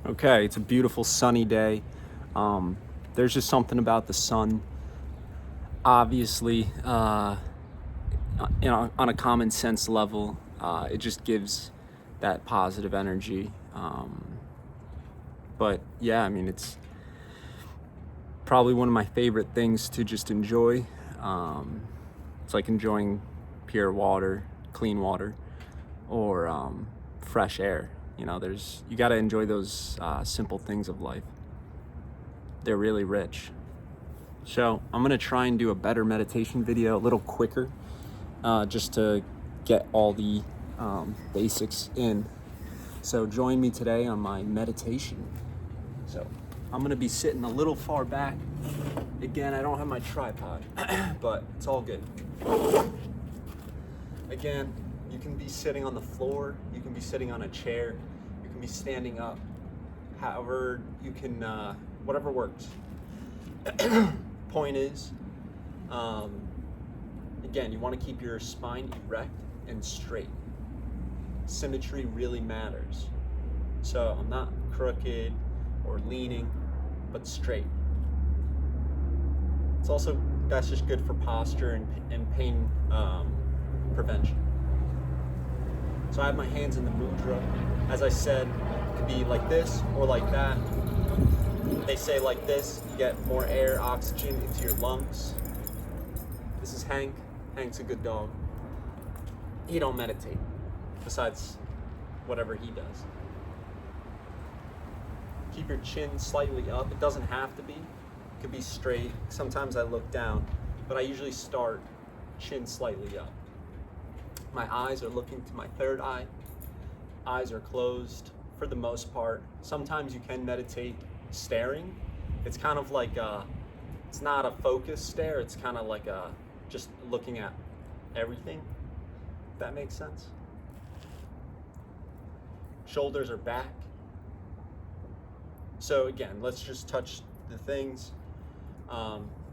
Okay, it's a beautiful sunny day. There's just something about the sun. Obviously, on a common sense level, it just gives that positive energy. But yeah, I mean, it's probably one of my favorite things to just enjoy. It's like enjoying pure water, clean water, or fresh air. You got to enjoy those simple things of life. They're really rich. So I'm gonna try and do a better meditation video, a little quicker, just to get all the basics in. So join me today on my meditation. So I'm gonna be sitting a little far back. Again, I don't have my tripod, but it's all good. Again, you can be sitting on the floor, you can be sitting on a chair, you can be standing up, however you can, whatever works. Point is, again, you want to keep your spine erect and straight. Symmetry really matters. So I'm not crooked or leaning, but straight. That's just good for posture and pain prevention. So I have my hands in the mudra. As I said, it could be like this or like that. They say like this, you get more air, oxygen into your lungs. This is Hank. Hank's a good dog. He don't meditate, besides whatever he does. Keep your chin slightly up. It doesn't have to be. It could be straight. Sometimes I look down, but I usually start chin slightly up. My eyes are looking to my third eye. Eyes are closed for the most part. Sometimes you can meditate staring. It's kind of like it's not a focused stare. It's kind of like just looking at everything. If that makes sense. Shoulders are back. So again, let's just touch the things.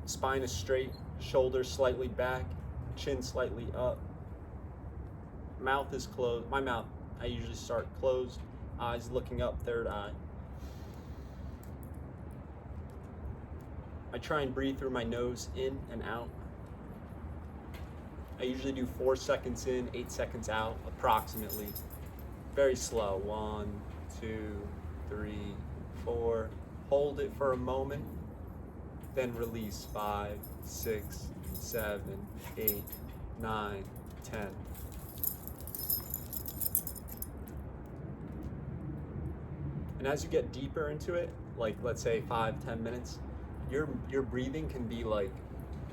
Spine is straight, shoulders slightly back, chin slightly up. Mouth is closed. My mouth, I usually start closed. Eyes looking up, third eye. I try and breathe through my nose in and out. I usually do 4 seconds in, 8 seconds out, approximately. Very slow. 1, 2, 3, 4. Hold it for a moment. Then release. 5, 6, 7, 8, 9, 10. And as you get deeper into it, like let's say 5-10 minutes, your breathing can be like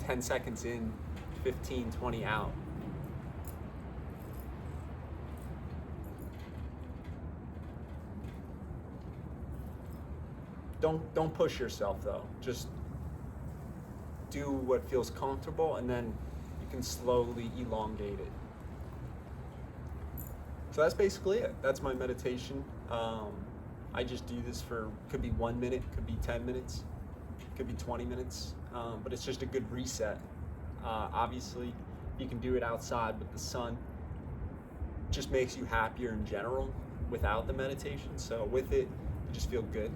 10 seconds in, 15, 20 out. Don't push yourself though. Just do what feels comfortable, and then you can slowly elongate it. So that's basically it. That's my meditation. I just do this for, could be 1 minute, could be 10 minutes, could be 20 minutes, but it's just a good reset. Obviously, you can do it outside with the sun. It just makes you happier in general without the meditation. So with it, you just feel good.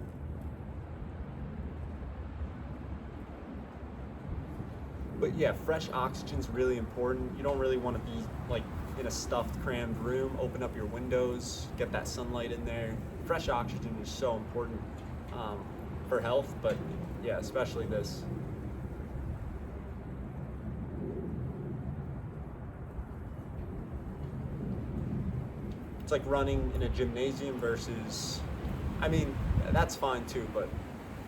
But yeah, fresh oxygen is really important. You don't really want to be like in a stuffed, crammed room. Open up your windows, get that sunlight in there. Fresh oxygen is so important for health, but yeah, especially this. It's like running in a gymnasium versus, I mean, that's fine too, but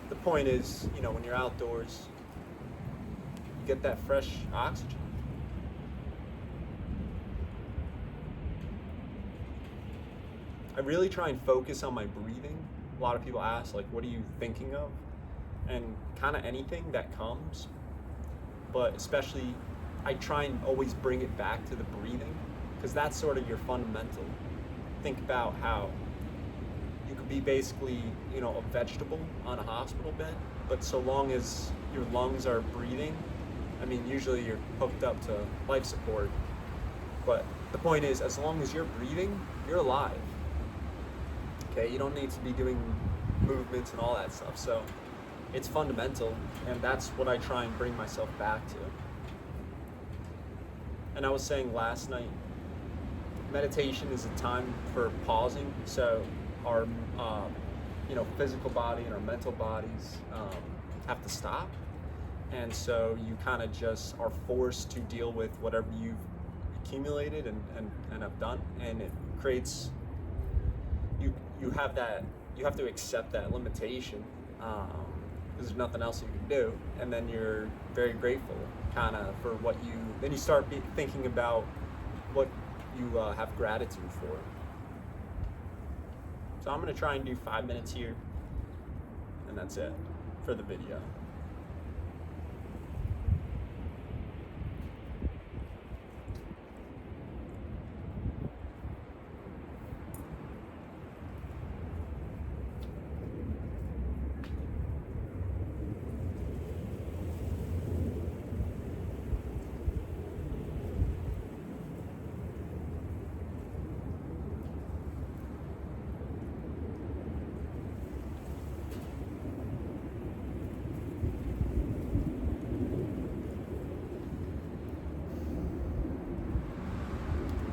the point is, when you're outdoors, you get that fresh oxygen. I really try and focus on my breathing. A lot of people ask, like, what are you thinking of? And kind of anything that comes, but especially I try and always bring it back to the breathing, because that's sort of your fundamental. Think about how you could be basically, a vegetable on a hospital bed, but so long as your lungs are breathing, I mean, usually you're hooked up to life support, but the point is, as long as you're breathing, you're alive. Okay, you don't need to be doing movements and all that stuff. So it's fundamental, and that's what I try and bring myself back to. And I was saying last night, meditation is a time for pausing. So our physical body and our mental bodies have to stop, and so you kind of just are forced to deal with whatever you've accumulated and have done, and it creates you have to accept that limitation, because there's nothing else you can do, and then you're very grateful kind of for what then you start thinking about what you have gratitude for. So I'm going to try and do 5 minutes here, and that's it for the video.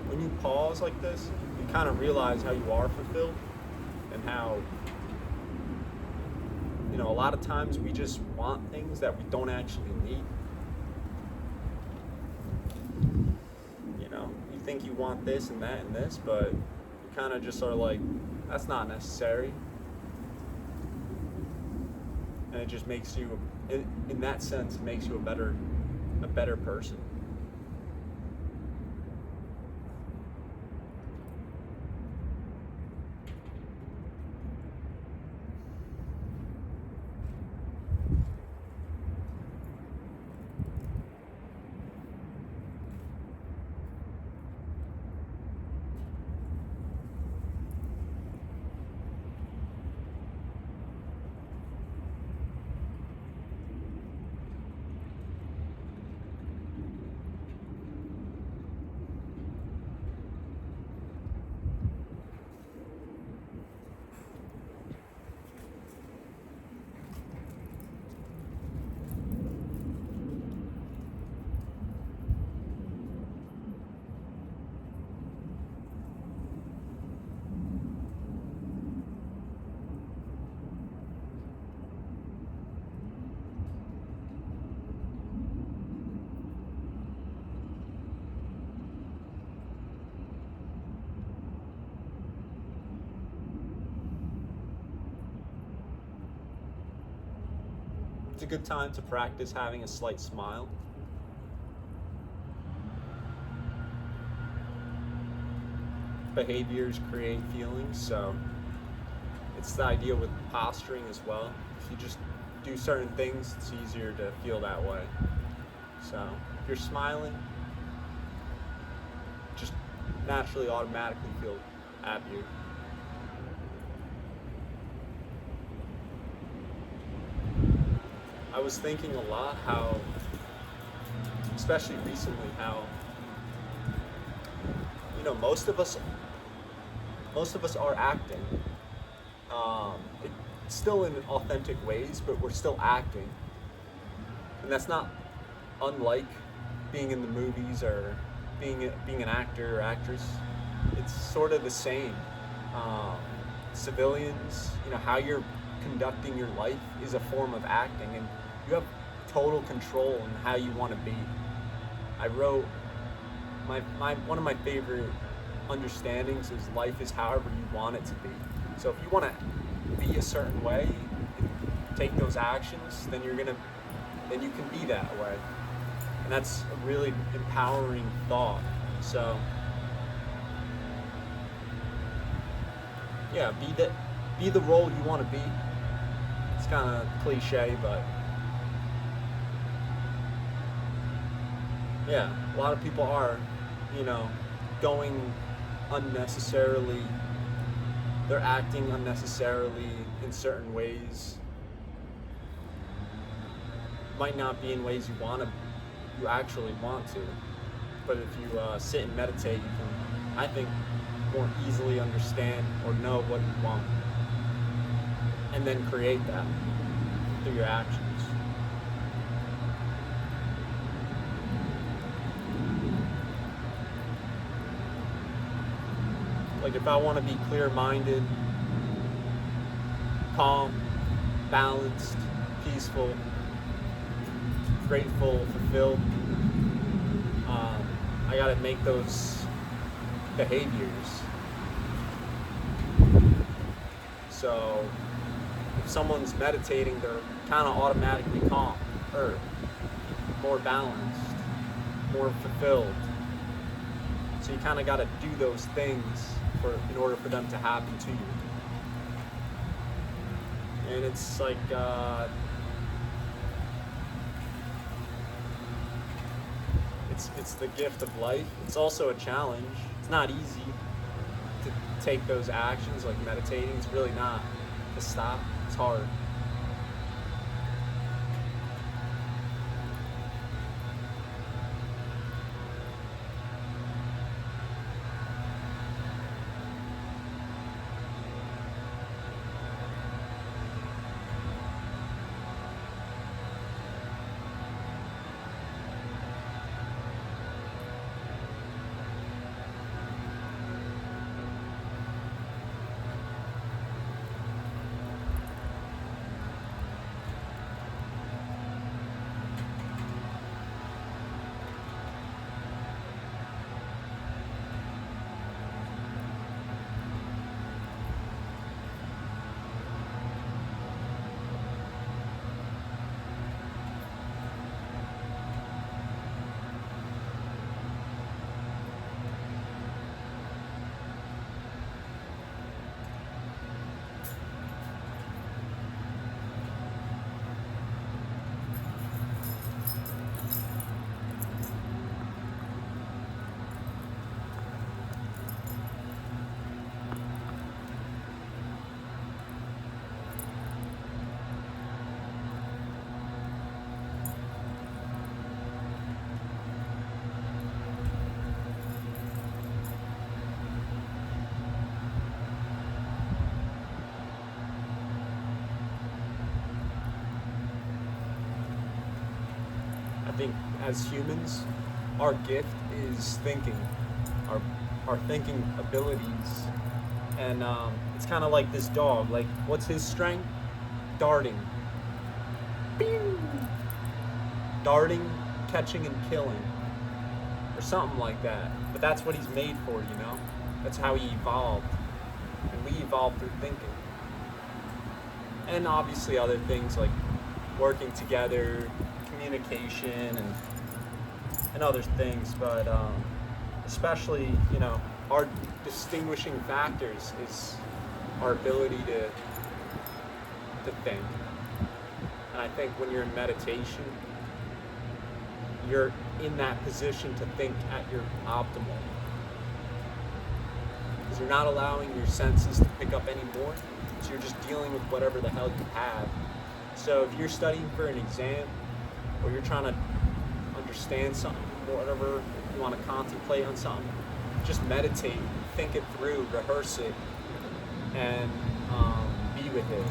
When you pause like this, you kind of realize how you are fulfilled, and how, a lot of times we just want things that we don't actually need. You think you want this and that and this, but you kind of just are like, that's not necessary. And it just makes you, in that sense, it makes you a better person. It's a good time to practice having a slight smile. Behaviors create feelings, so it's the idea with posturing as well. If you just do certain things, it's easier to feel that way. So if you're smiling, just naturally, automatically feel happier. I was thinking a lot how, especially recently, how most of us are acting, still in authentic ways, but we're still acting, and that's not unlike being in the movies or being an actor or actress. It's sort of the same. Civilians, how you're conducting your life is a form of acting, and you have total control on how you want to be. I wrote one of my favorite understandings is life is however you want it to be. So if you want to be a certain way, take those actions, then you can be that way. And that's a really empowering thought. So yeah, be the role you want to be. It's kind of cliche, but yeah, a lot of people are, going unnecessarily, they're acting unnecessarily in certain ways. Might not be in ways you actually want to, but if you sit and meditate, you can, I think, more easily understand or know what you want. And and then create that through your actions. Like if I want to be clear-minded, calm, balanced, peaceful, grateful, fulfilled, I gotta make those behaviors. So if someone's meditating, they're kind of automatically calm, or more balanced, more fulfilled. So you kind of got to do those things in order for them to happen to you. And it's like it's the gift of life. It's also a challenge. It's not easy to take those actions like meditating. It's really not. To stop, it's hard. I think as humans, our gift is thinking, our thinking abilities, and it's kind of like this dog. Like, what's his strength? Darting, Pew! Darting, catching, and killing, or something like that. But that's what he's made for, you know. That's how he evolved, and we evolved through thinking, and obviously other things like working together, communication, and other things, but especially, you know, our distinguishing factors is our ability to think. And I think when you're in meditation, you're in that position to think at your optimal, because you're not allowing your senses to pick up anymore, so you're just dealing with whatever the hell you have. So if you're studying for an exam, or you're trying to understand something, whatever you want to contemplate on something, just meditate, think it through, rehearse it, and be with it.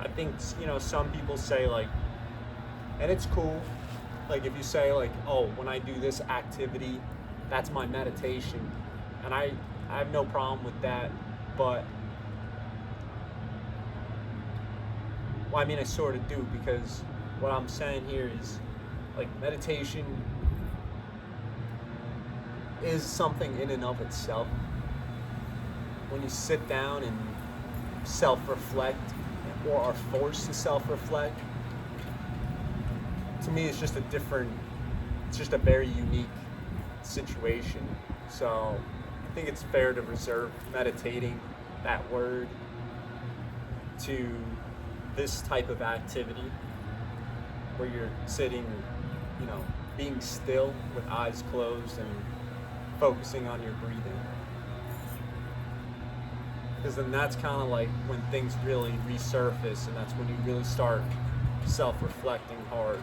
I think, some people say like, and it's cool, like if you say like, oh, when I do this activity, that's my meditation. And I have no problem with that, but well, I mean, I sort of do, because what I'm saying here is like meditation is something in and of itself. When you sit down and self-reflect, or are forced to self-reflect, to me it's just a very unique situation. So I think it's fair to reserve meditating, that word, to this type of activity where you're sitting, being still with eyes closed and focusing on your breathing. Because then that's kind of like when things really resurface, and that's when you really start self-reflecting hard.